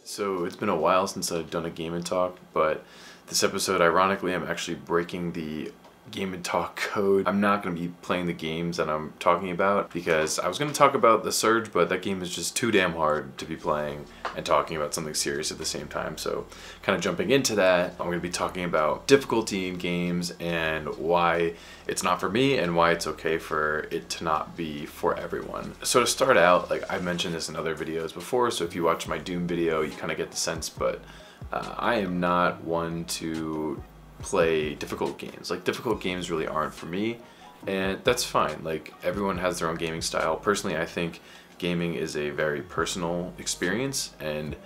So it's been a while since I've done a Game and Talk, but this episode, ironically, I'm actually breaking the Game and Talk code. I'm not going to be playing the games that I'm talking about because I was going to talk about The Surge, but that game is just too damn hard to be playing and talking about something serious at the same time. So kind of jumping into that, I'm going to be talking about difficulty in games and why it's not for me and why it's okay for it to not be for everyone. So to start out, like I've mentioned this in other videos before, so if you watch my Doom video, you kind of get the sense, but I am not one to play difficult games. Like, difficult games really aren't for me, and that's fine. Like, everyone has their own gaming style. Personally, I think gaming is a very personal experience, and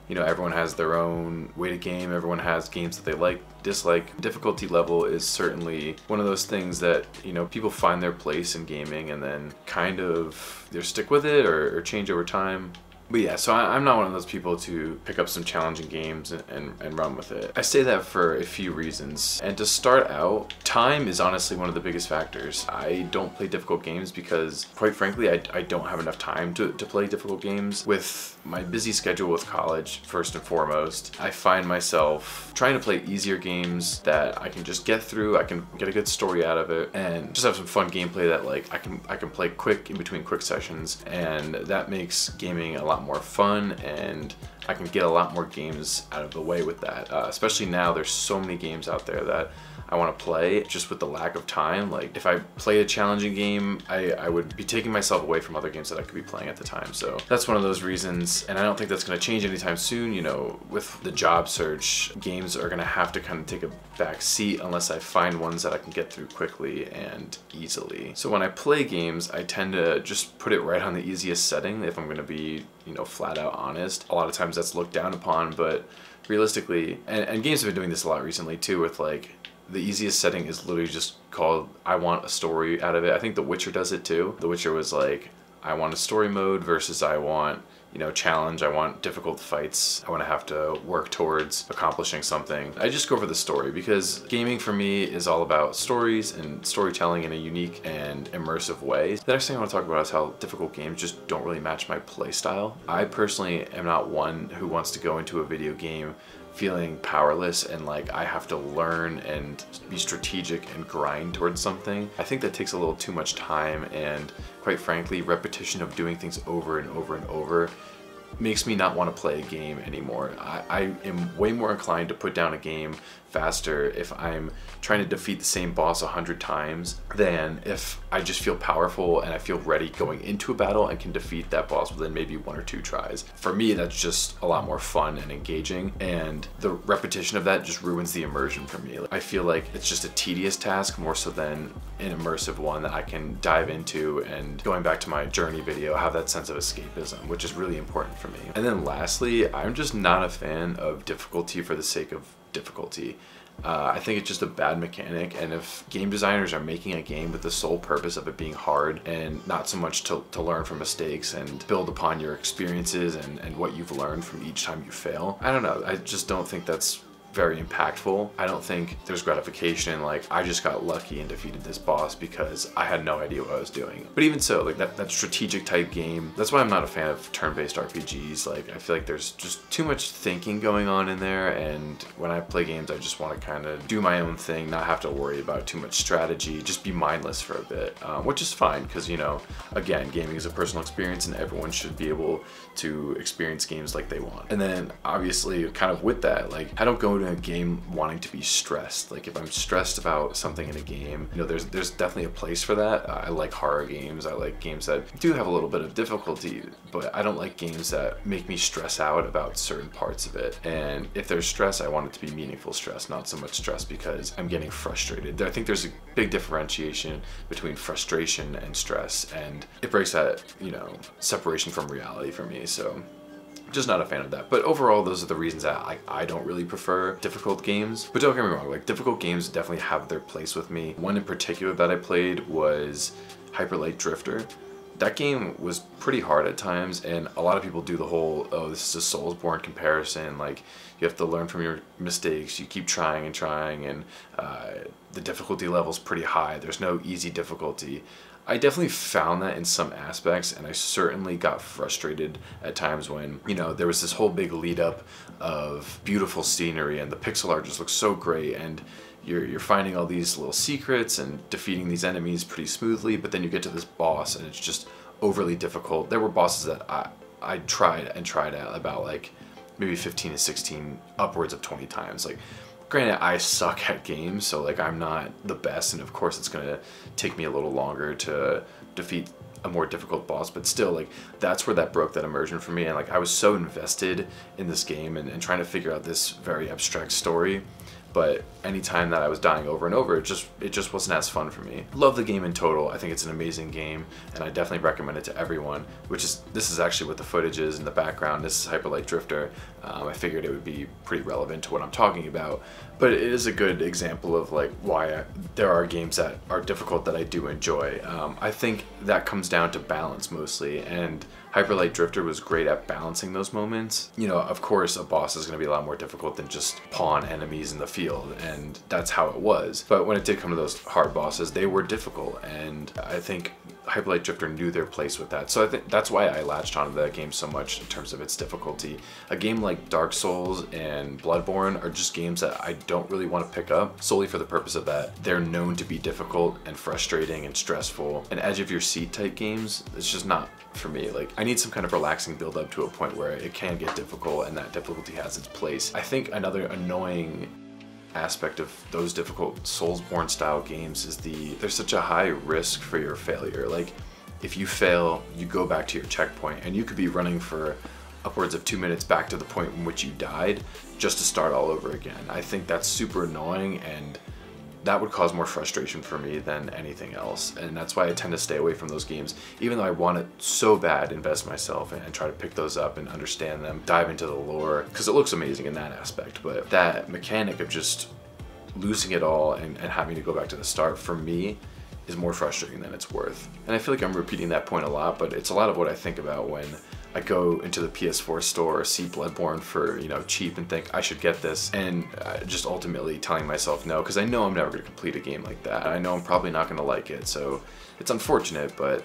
you know, everyone has their own way to game. Everyone has games that they like, dislike. Difficulty level is certainly one of those things that, you know, people find their place in gaming and then kind of either stick with it or change over time. But yeah, so I'm not one of those people to pick up some challenging games and run with it. I say that for a few reasons. And to start out, time is honestly one of the biggest factors. I don't play difficult games because, quite frankly, I don't have enough time to play difficult games. With my busy schedule with college, first and foremost, I find myself trying to play easier games that I can just get through, I can get a good story out of it, and just have some fun gameplay that like I can play quick in between quick sessions, and that makes gaming a lot more fun, and I can get a lot more games out of the way with that. Especially now, there's so many games out there that I want to play. Just with the lack of time, like if I play a challenging game, I would be taking myself away from other games that I could be playing at the time. So that's one of those reasons, and I don't think that's going to change anytime soon. You know, with the job search, games are going to have to kind of take a back seat unless I find ones that I can get through quickly and easily. So when I play games, I tend to just put it right on the easiest setting if I'm going to be, you know, flat out honest. A lot of times that's looked down upon, but realistically, and games have been doing this a lot recently too, with like, the easiest setting is literally just called, I want a story out of it. I think The Witcher does it too. The Witcher was like, I want a story mode versus I want, you know, challenge. I want difficult fights. I want to have to work towards accomplishing something. I just go for the story because gaming for me is all about stories and storytelling in a unique and immersive way. The next thing I want to talk about is how difficult games just don't really match my play style. I personally am not one who wants to go into a video game feeling powerless and like I have to learn and be strategic and grind towards something. I think that takes a little too much time, and quite frankly, repetition of doing things over and over and over makes me not want to play a game anymore. I am way more inclined to put down a game faster if I'm trying to defeat the same boss 100 times than if I just feel powerful and I feel ready going into a battle and can defeat that boss within maybe 1 or 2 tries. For me, that's just a lot more fun and engaging, and the repetition of that just ruins the immersion for me. I feel like it's just a tedious task more so than an immersive one that I can dive into, and going back to my journey video, have that sense of escapism, which is really important for me. And then lastly, I'm just not a fan of difficulty for the sake of difficulty. I think it's just a bad mechanic, and if game designers are making a game with the sole purpose of it being hard and not so much to learn from mistakes and build upon your experiences and what you've learned from each time you fail, I don't know, I just don't think that's very impactful. I don't think there's gratification like I just got lucky and defeated this boss because I had no idea what I was doing. But even so, like that strategic type game, that's why I'm not a fan of turn-based RPGs. Like, I feel like there's just too much thinking going on in there, and when I play games, I just want to kind of do my own thing, not have to worry about too much strategy, just be mindless for a bit, which is fine because, you know, again, gaming is a personal experience and everyone should be able to experience games like they want. And then obviously kind of with that, like I don't go to a game wanting to be stressed. Like if I'm stressed about something in a game, you know, there's definitely a place for that. I like horror games. I like games that do have a little bit of difficulty, but I don't like games that make me stress out about certain parts of it. And if there's stress, I want it to be meaningful stress, not so much stress because I'm getting frustrated. I think there's a big differentiation between frustration and stress, and it breaks that, you know, separation from reality for me. So just not a fan of that. But overall, those are the reasons that I don't really prefer difficult games. But don't get me wrong, like difficult games definitely have their place with me. One in particular that I played was Hyper Light Drifter. That game was pretty hard at times, and a lot of people do the whole, oh, this is a Soulsborne comparison, like you have to learn from your mistakes, you keep trying and trying, and the difficulty level's pretty high, there's no easy difficulty. I definitely found that in some aspects, and I certainly got frustrated at times when, you know, there was this whole big lead up of beautiful scenery and the pixel art just looks so great, and you're finding all these little secrets and defeating these enemies pretty smoothly, but then you get to this boss and it's just overly difficult. There were bosses that I tried at about like maybe 15 to 16, upwards of 20 times. Like, granted, I suck at games, so like I'm not the best, and of course it's gonna take me a little longer to defeat a more difficult boss, but still, like, that's where that broke that immersion for me. And like I was so invested in this game and trying to figure out this very abstract story, but anytime that I was dying over and over, it just wasn't as fun for me. Love the game in total. I think it's an amazing game, and I definitely recommend it to everyone. This is actually what the footage is in the background. This is Hyper Light Drifter. I figured it would be pretty relevant to what I'm talking about, but it is a good example of like why there are games that are difficult that I do enjoy. I think that comes down to balance mostly, and Hyper Light Drifter was great at balancing those moments. You know, of course, a boss is going to be a lot more difficult than just pawn enemies in the field, and that's how it was. But when it did come to those hard bosses, they were difficult, and I think Hyper Light Drifter knew their place with that. So I think that's why I latched onto that game so much in terms of its difficulty. A game like Dark Souls and Bloodborne are just games that I don't really want to pick up solely for the purpose of that. They're known to be difficult and frustrating and stressful. And edge of your seat type games, it's just not for me. Like, I need some kind of relaxing build up to a point where it can get difficult, and that difficulty has its place. I think another annoying aspect of those difficult Soulsborne style games is there's such a high risk for your failure. Like, if you fail, you go back to your checkpoint, and you could be running for upwards of 2 minutes back to the point in which you died just to start all over again. I think that's super annoying, and that would cause more frustration for me than anything else, and that's why I tend to stay away from those games, even though I want to so bad invest myself and try to pick those up and understand them, dive into the lore, because it looks amazing in that aspect. But that mechanic of just losing it all and having to go back to the start, for me, is more frustrating than it's worth. And I feel like I'm repeating that point a lot, but it's a lot of what I think about when I go into the PS4 store, see Bloodborne for, you know, cheap and think I should get this, and just ultimately telling myself no, because I know I'm never going to complete a game like that. I know I'm probably not going to like it, so it's unfortunate, but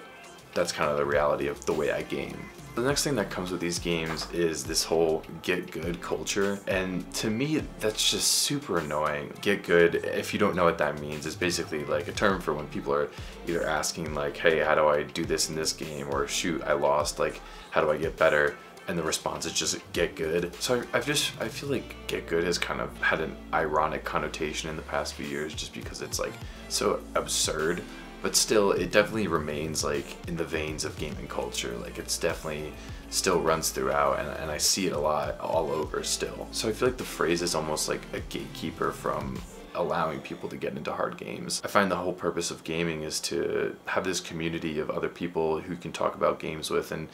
that's kind of the reality of the way I game. The next thing that comes with these games is this whole Git Good culture, and to me that's just super annoying. Git Good, if you don't know what that means, is basically like a term for when people are either asking like, hey, how do I do this in this game, or shoot, I lost, like, how do I get better? And the response is just Get Good. So I feel like Get Good has kind of had an ironic connotation in the past few years, just because it's like so absurd. But still, it definitely remains like in the veins of gaming culture. Like, it's definitely still runs throughout, and I see it a lot all over still. So I feel like the phrase is almost like a gatekeeper from allowing people to get into hard games. I find the whole purpose of gaming is to have this community of other people who can talk about games with and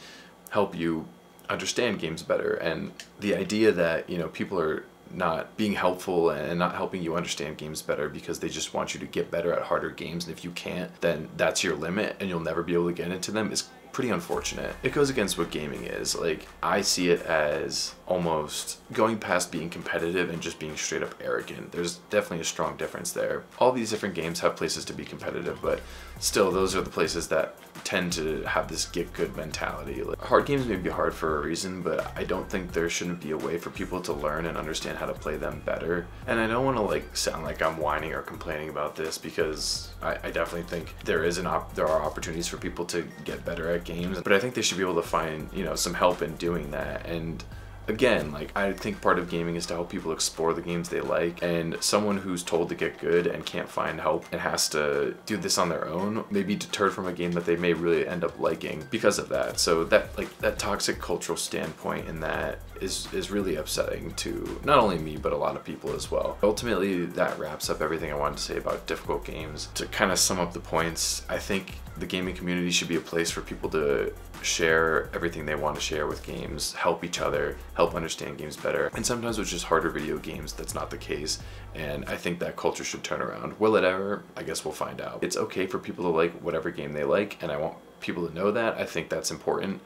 help you understand games better. And the idea that, you know, people are not being helpful and not helping you understand games better because they just want you to get better at harder games, and if you can't, then that's your limit and you'll never be able to get into them, is pretty unfortunate. It goes against what gaming is. Like, I see it as almost going past being competitive and just being straight up arrogant. There's definitely a strong difference there. All these different games have places to be competitive, but still, those are the places that tend to have this get good mentality. Like, hard games may be hard for a reason, but I don't think there shouldn't be a way for people to learn and understand how to play them better. And I don't want to like sound like I'm whining or complaining about this, because I definitely think there are opportunities for people to get better at games, but I think they should be able to find, you know, some help in doing that. And again, like, I think part of gaming is to help people explore the games they like, and someone who's told to get good and can't find help and has to do this on their own may be deterred from a game that they may really end up liking because of that. So that, like, that toxic cultural standpoint in that is really upsetting to not only me, but a lot of people as well. Ultimately, that wraps up everything I wanted to say about difficult games. To kind of sum up the points, I think the gaming community should be a place for people to share everything they want to share with games, help each other, help understand games better. And sometimes with just harder video games, that's not the case. And I think that culture should turn around. Will it ever? I guess we'll find out. It's okay for people to like whatever game they like, and I want people to know that. I think that's important.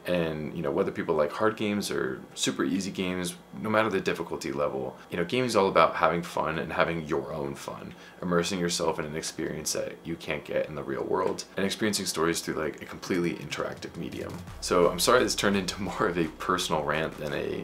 And you know, whether people like hard games or super easy games, no matter the difficulty level, you know, gaming is all about having fun and having your own fun, immersing yourself in an experience that you can't get in the real world, and experiencing stories through like a completely interactive medium. So I'm sorry this turned into more of a personal rant than a,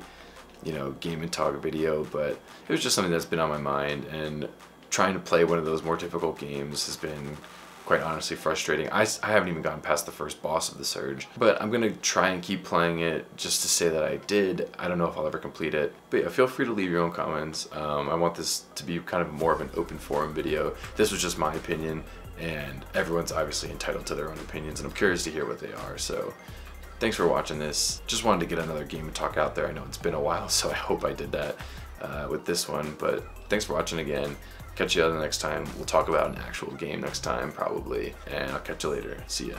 you know, game and talk video, but it was just something that's been on my mind, and trying to play one of those more difficult games has been quite honestly frustrating. I haven't even gotten past the first boss of the Surge, but I'm gonna try and keep playing it just to say that I did. I don't know if I'll ever complete it, but yeah, feel free to leave your own comments. I want this to be kind of more of an open forum video. This was just my opinion, and everyone's obviously entitled to their own opinions, and I'm curious to hear what they are. So thanks for watching this. Just wanted to get another game and talk out there. I know it's been a while, so I hope I did that with this one, but thanks for watching again. Catch you out the next time. We'll talk about an actual game next time, probably, and I'll catch you later. See ya.